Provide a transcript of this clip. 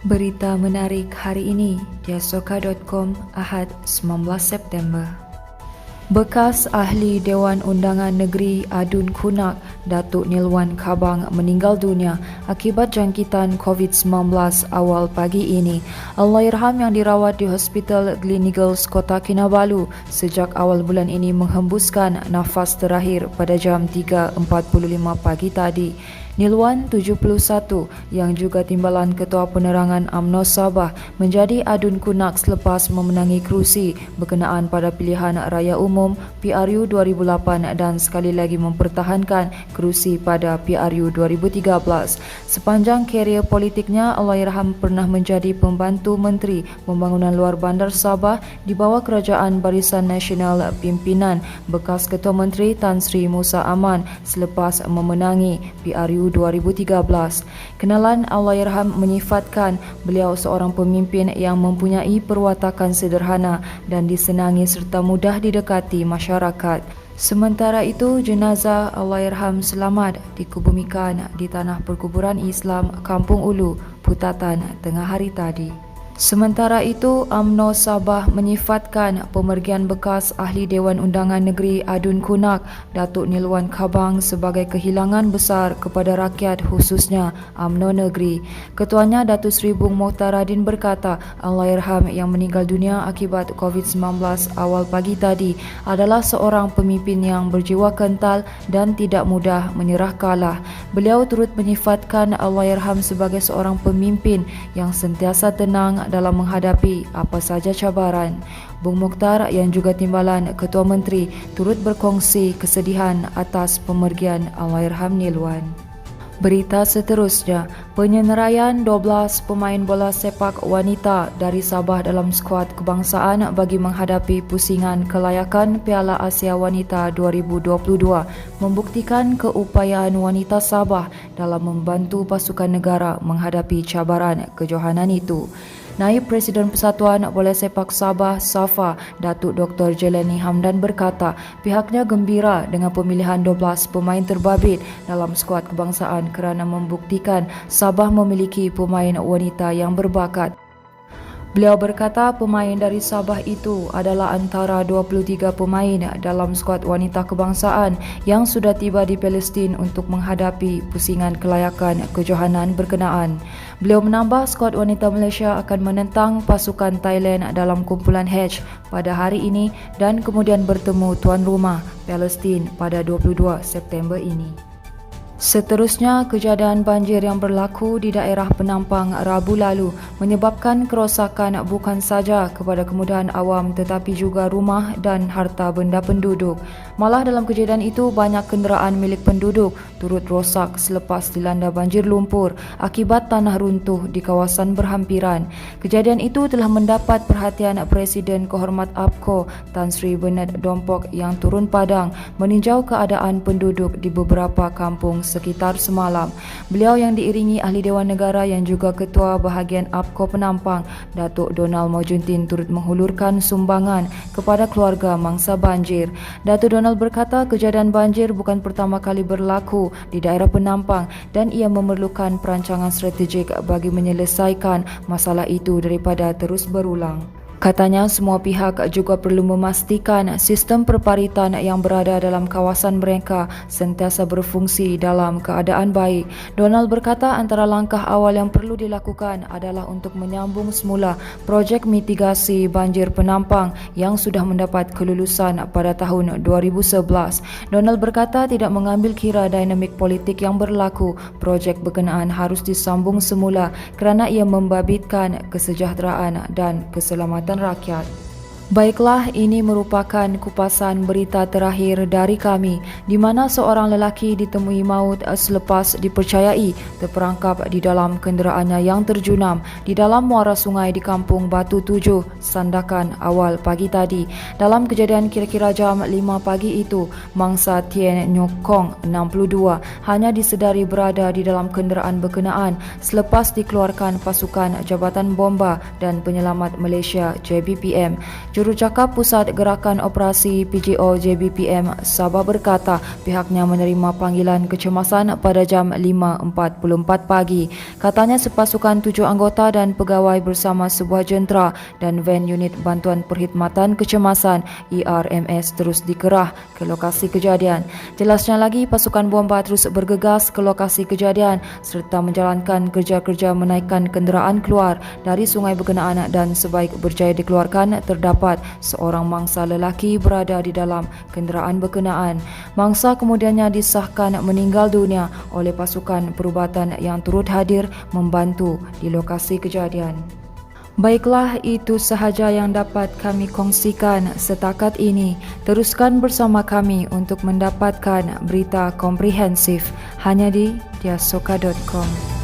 Berita menarik hari ini di asoka.com Ahad 19 September. Bekas Ahli Dewan Undangan Negeri Adun Kunak, Datuk Nilwan Kabang meninggal dunia akibat jangkitan COVID-19 awal pagi ini. Allahyarham yang dirawat di Hospital Gleneagles Kota Kinabalu sejak awal bulan ini menghembuskan nafas terakhir pada jam 3.45 pagi tadi. Nilwan 71 yang juga timbalan Ketua Penerangan UMNO Sabah menjadi Adun Kunak selepas memenangi kerusi berkenaan pada pilihan raya umum PRU 2008 dan sekali lagi mempertahankan kerusi pada PRU 2013. Sepanjang karier politiknya, Allahyarham pernah menjadi Pembantu Menteri Pembangunan Luar Bandar Sabah di bawah Kerajaan Barisan Nasional pimpinan bekas Ketua Menteri Tan Sri Musa Aman selepas memenangi PRU 2013. Kenalan Allahyarham menyifatkan beliau seorang pemimpin yang mempunyai perwatakan sederhana dan disenangi serta mudah didekati masyarakat. Sementara itu, jenazah Allahyarham selamat dikebumikan di Tanah Perkuburan Islam Kampung Ulu, Putatan tengah hari tadi. Sementara itu, UMNO Sabah menyifatkan pemergian bekas Ahli Dewan Undangan Negeri Adun Kunak, Datuk Nilwan Kabang sebagai kehilangan besar kepada rakyat khususnya UMNO Negeri. Ketuanya Datuk Seri Bung Mokhtaradin berkata, Allahyarham yang meninggal dunia akibat COVID-19 awal pagi tadi adalah seorang pemimpin yang berjiwa kental dan tidak mudah menyerah kalah. Beliau turut menyifatkan Allahyarham sebagai seorang pemimpin yang sentiasa tenang dalam menghadapi apa saja cabaran. Bung Mokhtar yang juga timbalan Ketua Menteri turut berkongsi kesedihan atas pemergian Allahyarham Nilwan. Berita seterusnya, penyeneraian 12 pemain bola sepak wanita dari Sabah dalam skuad kebangsaan bagi menghadapi pusingan kelayakan Piala Asia Wanita 2022 membuktikan keupayaan wanita Sabah dalam membantu pasukan negara menghadapi cabaran kejohanan itu. Naib Presiden Persatuan Bola Sepak Sabah SAFA, Datuk Dr. Jelani Hamdan berkata pihaknya gembira dengan pemilihan 12 pemain terbabit dalam skuad kebangsaan kerana membuktikan Sabah memiliki pemain wanita yang berbakat. Beliau berkata pemain dari Sabah itu adalah antara 23 pemain dalam skuad wanita kebangsaan yang sudah tiba di Palestin untuk menghadapi pusingan kelayakan kejohanan berkenaan. Beliau menambah skuad wanita Malaysia akan menentang pasukan Thailand dalam kumpulan H pada hari ini dan kemudian bertemu tuan rumah Palestin pada 22 September ini. Seterusnya, kejadian banjir yang berlaku di daerah Penampang Rabu lalu menyebabkan kerosakan bukan saja kepada kemudahan awam tetapi juga rumah dan harta benda penduduk. Malah dalam kejadian itu banyak kenderaan milik penduduk turut rosak selepas dilanda banjir lumpur akibat tanah runtuh di kawasan berhampiran. Kejadian itu telah mendapat perhatian Presiden Kehormat APKO Tan Sri Bernard Dompok yang turun padang meninjau keadaan penduduk di beberapa kampung sekitar semalam. Beliau yang diiringi Ahli Dewan Negara yang juga Ketua Bahagian APKO Penampang, Datuk Donald Mojuntin turut menghulurkan sumbangan kepada keluarga mangsa banjir. Datuk Donald berkata kejadian banjir bukan pertama kali berlaku di daerah Penampang dan ia memerlukan perancangan strategik bagi menyelesaikan masalah itu daripada terus berulang. Katanya semua pihak juga perlu memastikan sistem perparitan yang berada dalam kawasan mereka sentiasa berfungsi dalam keadaan baik. Donald berkata antara langkah awal yang perlu dilakukan adalah untuk menyambung semula projek mitigasi banjir Penampang yang sudah mendapat kelulusan pada tahun 2011. Donald berkata tidak mengambil kira dinamik politik yang berlaku, projek berkenaan harus disambung semula kerana ia membabitkan kesejahteraan dan keselamatan rakyat. Baiklah, ini merupakan kupasan berita terakhir dari kami di mana seorang lelaki ditemui maut selepas dipercayai terperangkap di dalam kenderaannya yang terjunam di dalam muara sungai di Kampung Batu 7, Sandakan awal pagi tadi. Dalam kejadian kira-kira jam 5 pagi itu, mangsa Tien Nyok Kong 62 hanya disedari berada di dalam kenderaan berkenaan selepas dikeluarkan pasukan Jabatan Bomba dan Penyelamat Malaysia JBPM. Jurucakap Pusat Gerakan Operasi PGO JBPM Sabah berkata pihaknya menerima panggilan kecemasan pada jam 5.44 pagi. Katanya sepasukan 7 anggota dan pegawai bersama sebuah jentera dan van unit bantuan perkhidmatan kecemasan ERMS terus dikerah ke lokasi kejadian. Jelasnya lagi, pasukan bomba terus bergegas ke lokasi kejadian serta menjalankan kerja-kerja menaikkan kenderaan keluar dari sungai berkenaan dan sebaik berjaya dikeluarkan, terdapat seorang mangsa lelaki berada di dalam kenderaan berkenaan. Mangsa kemudiannya disahkan meninggal dunia oleh pasukan perubatan yang turut hadir membantu di lokasi kejadian. Baiklah, itu sahaja yang dapat kami kongsikan setakat ini. Teruskan bersama kami untuk mendapatkan berita komprehensif hanya di diasoka.com.